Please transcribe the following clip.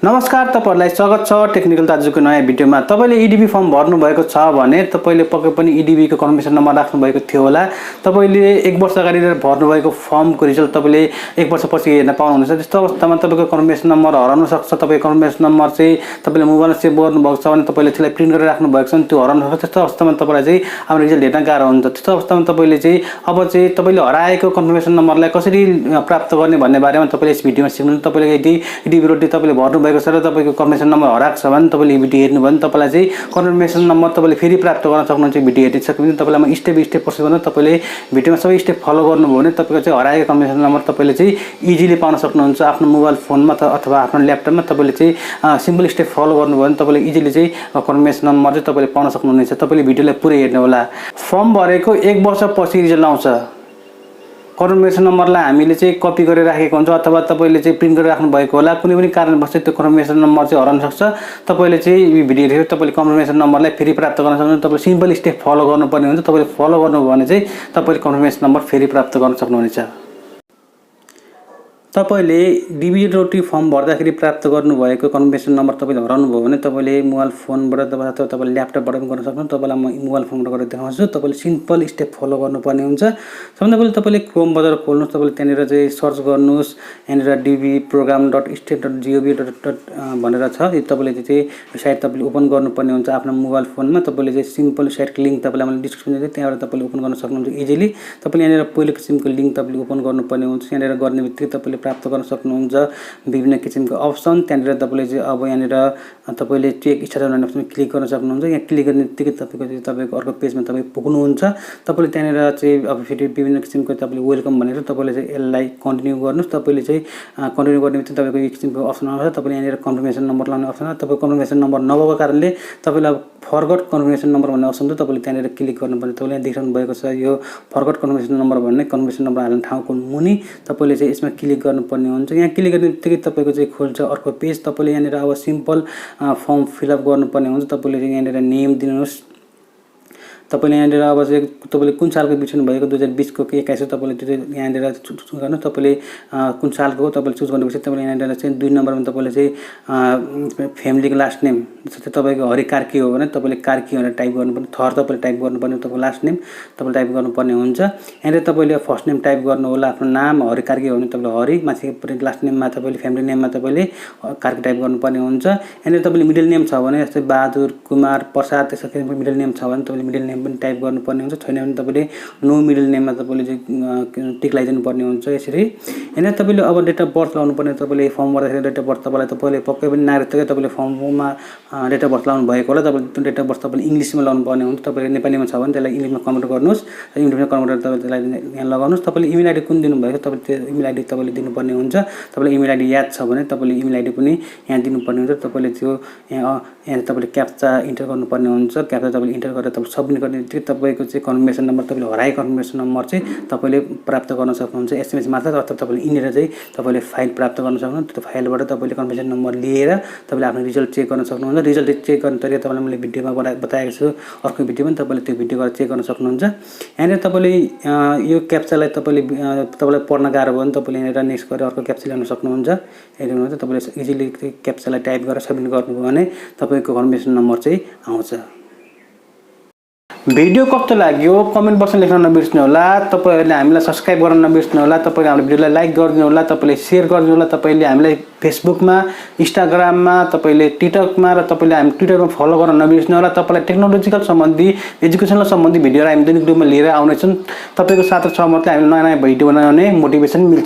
नमस्कार, तपाईहरुलाई स्वागत छ टेक्निकल दाजुको नयाँ भिडियोमा। तपाईले ईडीबी फर्म भर्नु भएको छ भने तपाईले पक्कै पनि ईडीबी को कन्फर्मेसन नम्बर राख्नु भएको थियो होला। तपाईले 1 वर्ष अगाडि भर्नु भएको फर्मको रिजल्ट तपाईले 1 वर्षपछि हेर्न पाउनुहुन्छ। त्यस्तो अवस्थामा तपाईको कन्फर्मेसन नम्बर हराउन सक्छ। तपाईको कन्फर्मेसन नम्बर चाहिँ तपाईले मोबाइलमा सेभ गर्नु भएको छ भने तपाईले त्यसलाई प्रिन्ट गरेर राख्नु भएको छ भने त्यो हराउन सक्छ। त्यस्तो अवस्थामा तपाईलाई चाहिँ आफ्नो रिजल्ट हेर्न गाह्रो हुन्छ। त्यस्तो अवस्थामा तपाईले चाहिँ अब चाहिँ तपाईले हराएको कन्फर्मेसन नम्बरलाई कसरी प्राप्त गर्ने भन्ने बारेमा तपाईले यस भिडियोमा सिक्नुहुन्छ। तपाईले यदि ईडीबी रोटी तपाईले भर्नु भएको छ र तपाईको कन्फर्मेसन नम्बर हराएको छ भने तपाईले भिडियो हेर्नु भने तपाईलाई चाहिँ कन्फर्मेसन नम्बर तपाईले फेरि प्राप्त गर्न सक्नुहुन्छ। भिडियो हेरिसकेपछि तपाईलाई म स्टेप स्टेप प्रोसेस गर्नु, तपाईले भिडियोमा सबै स्टेप फलो गर्नुभयो भने तपाईको चाहिँ हराएको कन्फर्मेसन नम्बर तपाईले चाहिँ इजिली पाउन सक्नुहुन्छ। आफ्नो मोबाइल फोनमा अथवा आफ्नो ल्यापटपमा तपाईले चाहिँ सिम्पल स्टेप फलो गर्नुभयो भने तपाईले इजिली चाहिँ कन्फर्मेसन नम्बर चाहिँ तपाईले पाउन सक्नुहुनेछ। तपाईले भिडियोलाई पुरै हेर्नु होला। फर्म भरेको 1 वर्षपछि रिजल्ट आउँछ। कन्फर्मेसन नम्बरलाई हामीले चाहिँ कपी गरेर राखेको हुन्छ अथवा तपाईले चाहिँ प्रिन्ट गरेर राख्नु भएको होला। कुनै पनि कारणवश त्यो कन्फर्मेसन नम्बर चाहिँ हराउन सक्छ। तपाईले चाहिँ यो भिडियो हेरेर तपाईले कन्फर्मेसन नम्बरलाई फेरि प्राप्त गर्न सक्नुहुन्छ। तपाईले सिम्पल स्टेप फलो गर्नुपर्ने हुन्छ। तपाईले फलो गर्नुभयो भने चाहिँ तपाईले कन्फर्मेसन नम्बर फेरि प्राप्त गर्न सक्नुहुनेछ। तपाईले डीबी फर्म भर्दाखेरि प्राप्त गर्नुभएको कन्फर्मेसन नम्बर तपाईले हराउनु भयो भने तपाईले मोबाइल फोनबाट अथवा तपाईले ल्यापटपबाट पनि गर्न सक्नुहुन्छ। तपाईलाई म मोबाइल फोनबाट गरेर देखाउँछु। तपाईले सिम्पल स्टेप फलो गर्नुपर्ने हुन्छ। सबभन्दा पहिले तपाईले क्रोम ब्राउजर खोल्नुस्। तपाईले त्यहाँनिर चाहिँ सर्च गर्नुस्। यहाँनिर dbprogram.state.gov. भनेर छ। यो तपाईले चाहिँ साइट तपाईले ओपन गर्नुपर्ने हुन्छ आफ्नो मोबाइल फोनमा। तपाईले चाहिँ सिम्पल साइटको लिंक तपाईलाई मैले डिस्क्रिप्सनमा दिएँ, त्यहाँबाट तपाईले ओपन गर्न सक्नुहुन्छ इजिली। तपाईले यहाँनिर पहिलो किसिमको लिंक तपाईले ओपन गर्नुपर्ने हुन्छ। यहाँनिर गर्ने बित्तिकै तपाईले प्राप्त गर्न सक्नुहुन्छ विभिन्न किसिमको अप्सन। त्यहाँनिर तपाईले चाहिँ अब यहाँनिर तपाईले चेक स्टेटस भन्ने अप्सनमा क्लिक गर्न सक्नुहुन्छ। यहाँ क्लिक गर्ने बित्तिकै तपाईको अर्को पेजमा तपाईँ पुग्नुहुन्छ। तपाईले त्यहाँनिर चाहिँ अब फेरि विभिन्न किसिमको तपाईले वेलकम भनेर तपाईले चाहिँ यसलाई कन्टिन्यू गर्नुस्। तपाईले चाहिँ कन्टिन्यू गर्ने बित्तिकै तपाईको यो किसिमको अप्सन आउँछ। तपाईले यहाँनिर कन्फर्मेसन नम्बर लाउने अप्सन छ। तपाईको कन्फर्मेसन नम्बर नभएको कारणले तपाईले अब फरगट कन्फर्मेसन नम्बर भन्ने अप्सन छ। तपाईले त्यहाँनिर क्लिक गर्नुपर्छ। तपाईले यहाँ देखिरहनु भएको छ यो फरगट कन्फर्मेसन नम्बर भन्ने कन्फर्मेसन नम्बर हाल्ने ठाउँको मुनि तपाईले चाहिँ यसमा क्लिक गर्नुपर्ने हुन्छ। यहाँ क्लिक गर्ने बित्तिकै तपाईको चाहिँ खोल्छ अर्को पेज। तपाईले यहाँनिर अब सिम्पल फर्म फिलअप गर्नुपर्ने हुन्छ। तपाईले चाहिँ यहाँनिर नेम दिनुहोस्। तपाईले यहाँनिर अब चाहिँ तपाईले कुन सालको बित्नु भएको 2020 को कि 21 को तपाईले त्यो यहाँनिर चुज गर्नु। तपाईले कुन सालको हो तपाईले चुज गर्नुपर्छ। तपाईले यहाँनिर चाहिँ 2 नम्बरमा तपाईले चाहिँ फ्यामिलीको लास्ट नेम जस्तै तपाईको हरि कार्की हो भने तपाईले कार्की भनेर टाइप गर्नुपर्ने। थर तपाईले टाइप गर्नुपर्ने। तपाईको लास्ट नेम तपाईले टाइप गर्नुपर्ने हुन्छ। यहाँनिर तपाईले फर्स्ट नेम टाइप गर्नु होला आफ्नो नाम। हरि कार्की हो भने तपाईले हरि, माथिको लास्ट नेममा तपाईले फ्यामिली नेममा तपाईले कार्की टाइप गर्नुपर्ने हुन्छ। यहाँनिर तपाईले मिडल नेम छ भने जस्तै बहादुर, कुमार, प्रसाद त्यसै गरी मिडल नेम छ भने तपाईले मिडल नेम पनि टाइप गर्नुपर्ने हुन्छ। छैन भने तपाईले नो मिडल नेममा तपाईले चाहिँ टिक लगाइदिनु पर्ने हुन्छ। यसरी हैन तपाईले अब डेट अफ बर्थ लाउनु पर्ने। तपाईले फर्म भर्दाखेरि डेट अफ बर्थ तपाईले पक्कै पनि नागरिकताकै तपाईले फर्ममा डेट अफ बर्थ लाउनु भएको होला। तपाईले त्यो डेट अफ बर्थ तपाईले इंग्लिशमा लाउनु पर्ने हुन्छ। तपाईले नेपालीमा छ भने त्यसलाई इंग्लिशमा कन्भर्ट गर्नुस्। इंग्लिशमा कन्भर्ट गरेर तपाईले यहाँ लगाउनुस्। तपाईले इमेल आईडी कुन दिनु भएको तपाईले त्यो इमेल आईडी तपाईले दिनुपर्ने हुन्छ। तपाईले इमेल आईडी याद छ भने तपाईले इमेल आईडी पनि यहाँ दिनुपर्ने हुन्छ। तपाईले त्यो यहाँ तपाईले क्याप्चा इन्टर गर्नुपर्ने हुन्छ। क्याप्चा तपाईले इन्टर गरेर तपाईले सबमिट गर्ने बित्तिकै तपाईको चाहिँ कन्फर्मेसन नम्बर तपाईले हराएको कन्फर्मेसन नम्बर चाहिँ तपाईले प्राप्त गर्न सक्नुहुन्छ एसएमएस मार्फत अथवा तपाईले इनेर चाहिँ तपाईले फाइल प्राप्त गर्न सक्नुहुन्छ। त्यो फाइलबाट तपाईले कन्फर्मेसन नम्बर लिएर तपाईले आफ्नो रिजल्ट चेक गर्न सक्नुहुन्छ। रिजल्ट चेक गर्ने तरिका तपाईलाई मैले भिडियोमा बताएको छु। अर्को भिडियोमा तपाईले त्यो भिडियो गरेर चेक गर्न सक्नुहुन्छ। यहाँनिर तपाईले यो क्याप्चालाई तपाईलाई पढ्न गाह्रो भयो भने तपाईले यहाँनिर नेक्स्ट गरेर अर्को क्याप्चा ल्याउन सक्नुहुन्छ। हेर्नुहुन्छ तपाईले इजिली क्याप्चालाई टाइप गरेर सबमिट गर्नुभयो भने तपाईको कन्फर्मेसन नम्बर चाहिँ आउँछ। भिडियो कस्तो लाग्यो कमेन्ट बक्समा लेख्न नबिर्सनु होला। तपाईहरुले हामीलाई सब्स्क्राइब गर्न नबिर्सनु होला। तपाईले हाम्रो भिडियोलाई लाइक गरिदिनु होला। तपाईले शेयर गरिदिनु होला। तपाईले हामीलाई फेसबुकमा, इन्स्टाग्राममा, तपाईले टिकटकमा र तपाईले हामी ट्विटरमा फलो गर्न नबिर्सनु होला। तपाईलाई टेक्नोलोजिकल सम्बन्धी, एजुकेसनल सम्बन्धी भिडियोहरु हामी दैनिक रूपमा लिएर आउने छौं। तपाईको साथ र सहमतले हामी नयाँ भिडियो बनाउने मोटिभेसन मिल्छ।